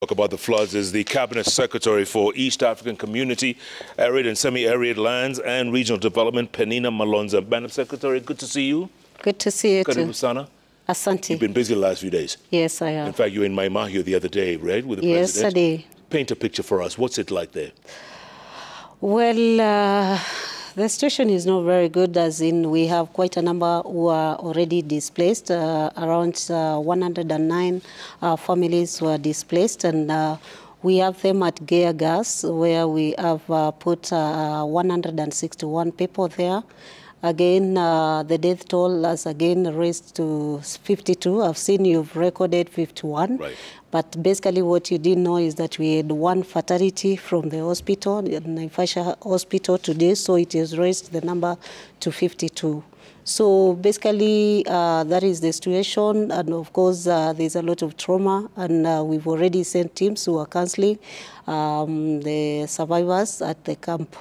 Talk about the floods is the Cabinet Secretary for East African Community, Arid and Semi-Arid Lands and Regional Development, Peninah Malonza. Madam Secretary, good to see you. Good to see you too. Karibu sana. Asante. You've been busy the last few days. Yes, I have. In fact, you were in Maimahio the other day, right, with the president? Yesterday. Paint a picture for us. What's it like there? Well, the situation is not very good, as in we have quite a number who are already displaced. Around 109 families were displaced, and we have them at Gear Gas, where we have put 161 people there. Again, the death toll has again raised to 52. I've seen you've recorded 51. Right. But basically what you didn't know is that we had one fatality from the hospital, Naivasha Hospital today, so it has raised the number to 52. So basically that is the situation, and of course there's a lot of trauma, and we've already sent teams who are counseling the survivors at the camp.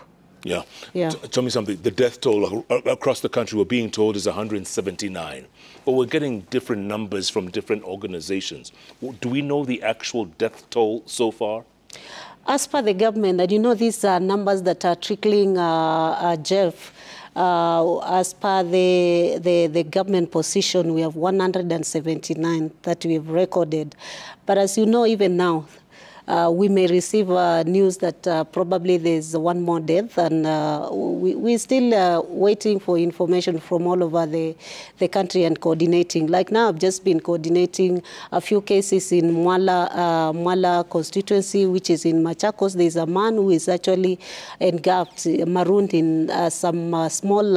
Yeah. Yeah. Tell me something. The death toll across the country, we're being told, is 179. But we're getting different numbers from different organizations. Do we know the actual death toll so far? As per the government, and you know these are numbers that are trickling, Jeff. As per the government position, we have 179 that we have recorded. But as you know, even now, we may receive news that probably there's one more death, and we're still waiting for information from all over the country and coordinating. Like now, I've just been coordinating a few cases in Mwala constituency, which is in Machakos. There's a man who is actually engulfed, marooned in some small,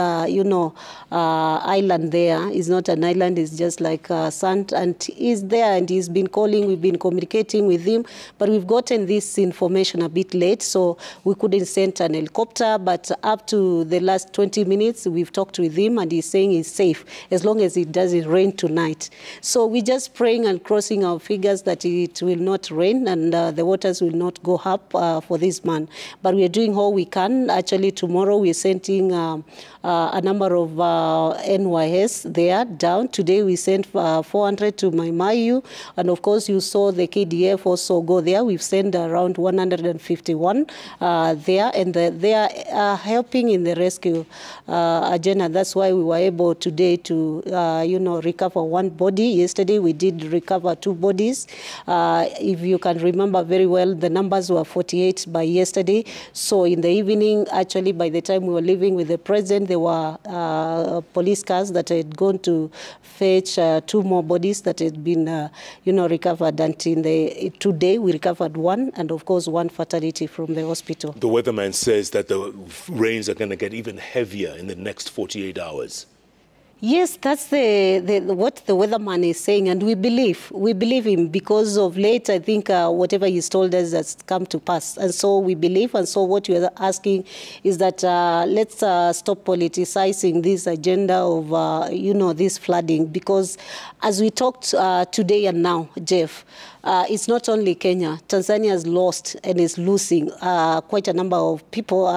island there. It's not an island, it's just like sand, and he's there, and he's been calling, we've been communicating with him, but we've gotten this information a bit late, so we couldn't send an helicopter, but up to the last 20 minutes, we've talked with him, and he's saying he's safe, as long as it doesn't rain tonight. So we're just praying and crossing our fingers that it will not rain, and the waters will not go up for this man. But we are doing all we can. Actually, tomorrow we're sending a number of NYS there down. Today we sent 400 to Maimahio, and of course you saw the KDF also go there. We've sent around 151 there, and they are helping in the rescue agenda. That's why we were able today to, recover one body. Yesterday we did recover 2 bodies. If you can remember very well, the numbers were 48 by yesterday. So in the evening, actually, by the time we were leaving with the president, there were police cars that had gone to fetch 2 more bodies that had been, recovered. And today we recovered 1, and of course 1 fatality from the hospital. The weatherman says that the rains are going to get even heavier in the next 48 hours. Yes, that's what the weatherman is saying, and we believe him, because of late, I think whatever he's told us has come to pass, and so we believe. And so what we are asking is that let's stop politicizing this agenda of this flooding, because as we talked today and now, Jeff, it's not only Kenya. Tanzania has lost and is losing quite a number of people.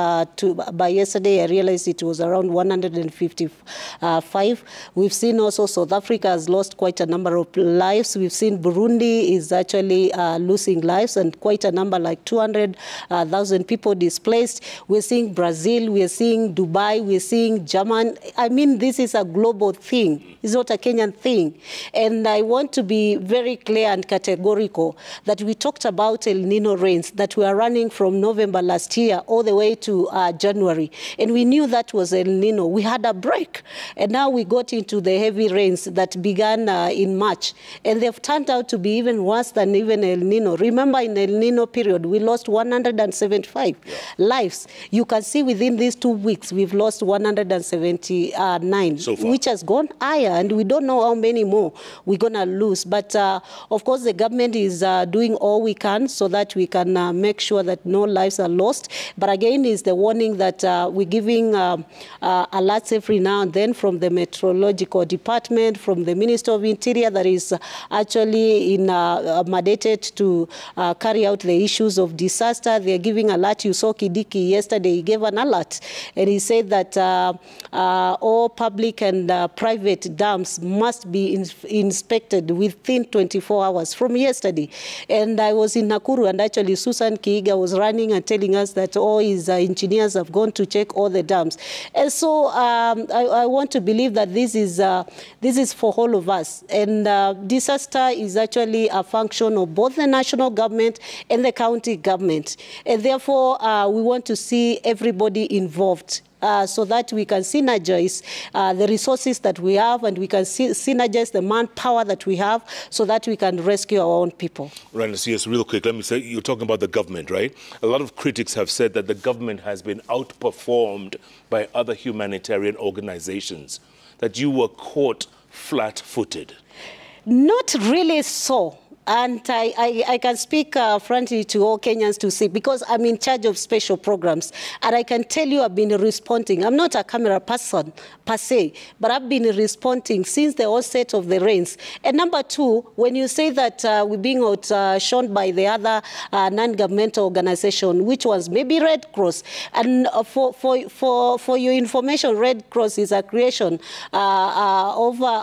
By yesterday, I realized it was around 155. We've seen also South Africa has lost quite a number of lives. We've seen Burundi is actually losing lives, and quite a number, like 200,000 people displaced. We're seeing Brazil, we're seeing Dubai, we're seeing Germany. I mean, this is a global thing. It's not a Kenyan thing. And I want to be very clear and categorical that we talked about El Nino rains that were running from November last year all the way to January. And we knew that was El Nino. We had a break. And now we got into the heavy rains that began in March. And they've turned out to be even worse than even El Nino. Remember, in El Nino period, we lost 175 lives. You can see within these 2 weeks, we've lost 179, so far, which has gone higher. And we don't know how many more we're going to lose. But, of course, the government is doing all we can so that we can make sure that no lives are lost. But again, is the warning that we're giving alerts every now and then from the Meteorological Department, from the Minister of Interior, that is actually mandated to carry out the issues of disaster. They're giving alert. You saw Kidiki yesterday. He gave an alert, and he said that all public and private dams must be inspected within 24 hours. From yesterday, yesterday, and I was in Nakuru, and actually Susan Kiiga was running and telling us that all his engineers have gone to check all the dams. And so I want to believe that this is for all of us. And disaster is actually a function of both the national government and the county government. And therefore, we want to see everybody involved. So that we can synergize the resources that we have, and we can synergize the manpower that we have, so that we can rescue our own people. Right, so yes, real quick, let me say, you're talking about the government, right? A lot of critics have said that the government has been outperformed by other humanitarian organizations, that you were caught flat-footed. Not really so. And I can speak frankly to all Kenyans to see, because I'm in charge of special programs, and I can tell you I've been responding. I'm not a camera person per se, but I've been responding since the onset of the rains. And number two, when you say that we're being outshone by the other non-governmental organization, which was maybe Red Cross, and for your information, Red Cross is a creation over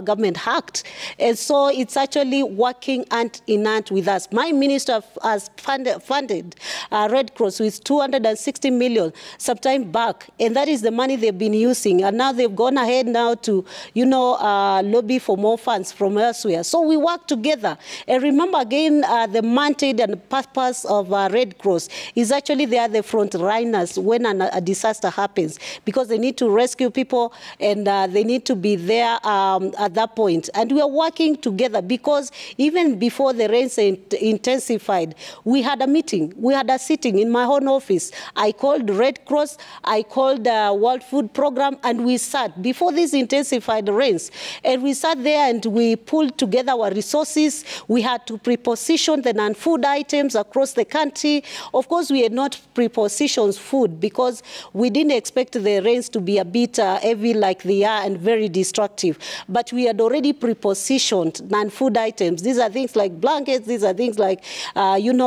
government act, and so it's actually working hand in hand with us. My minister has funded Red Cross with 260 million some time back, and that is the money they've been using. And now they've gone ahead now to, lobby for more funds from elsewhere. So we work together. And remember again, the mandate and the purpose of Red Cross is actually they are the front runners when a disaster happens, because they need to rescue people, and they need to be there at that point. And we are working together, because even before the rains intensified, we had a meeting, we had a sitting in my own office. I called Red Cross, I called World Food Program, and we sat before these intensified rains. And we sat there and we pulled together our resources. We had to preposition the non-food items across the country. Of course, we had not prepositioned food, because we didn't expect the rains to be a bit heavy like they are and very destructive. But we had already prepositioned non-food items. These are things like blankets, these are things like, jikos,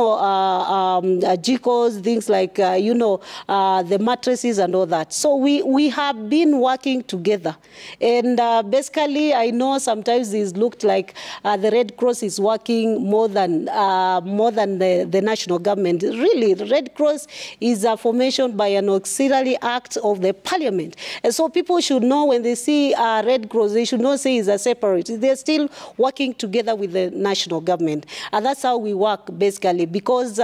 things like, the mattresses and all that. So we have been working together. And basically, I know sometimes it looked like the Red Cross is working more than the national government. Really, the Red Cross is a formation by an auxiliary act of the parliament. And so people should know, when they see Red Cross, they should not say it's a separate. They're still working together with the national government. And that's how we work, basically, because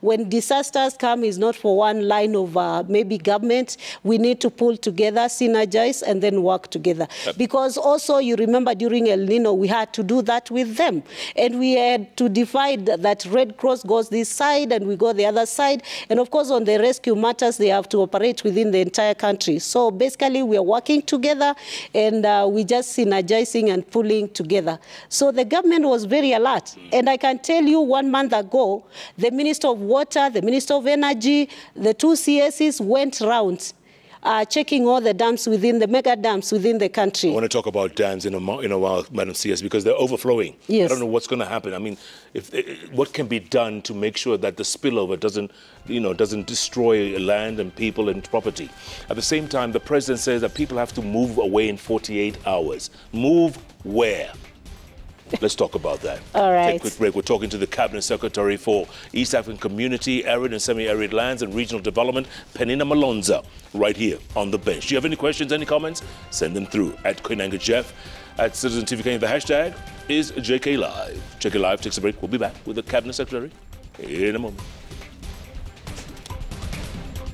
when disasters come, it's not for one line of maybe government. We need to pull together, synergize, and then work together. Because also, you remember during El Nino, we had to do that with them. And we had to divide that Red Cross goes this side and we go the other side. And of course, on the rescue matters, they have to operate within the entire country. So basically, we are working together, and we're just synergizing and pulling together. So the government was very alert. And I can tell you, 1 month ago, the Minister of Water, the Minister of Energy, the two CSs went round checking all the dams within the mega dams within the country. I want to talk about dams in a while, Madam CS, because they're overflowing. Yes. I don't know what's going to happen. I mean, what can be done to make sure that the spillover doesn't destroy land and people and property? At the same time, the president says that people have to move away in 48 hours. Move where? Let's talk about that. All right. Take a quick break. We're talking to the Cabinet Secretary for East African Community, Arid and Semi-Arid Lands and Regional Development, Peninah Malonza, right here on the bench. Do you have any questions, any comments? Send them through at Koinange Jeff, at Citizen TV Kenya. The hashtag is JKLIVE. JKLIVE takes a break. We'll be back with the Cabinet Secretary in a moment.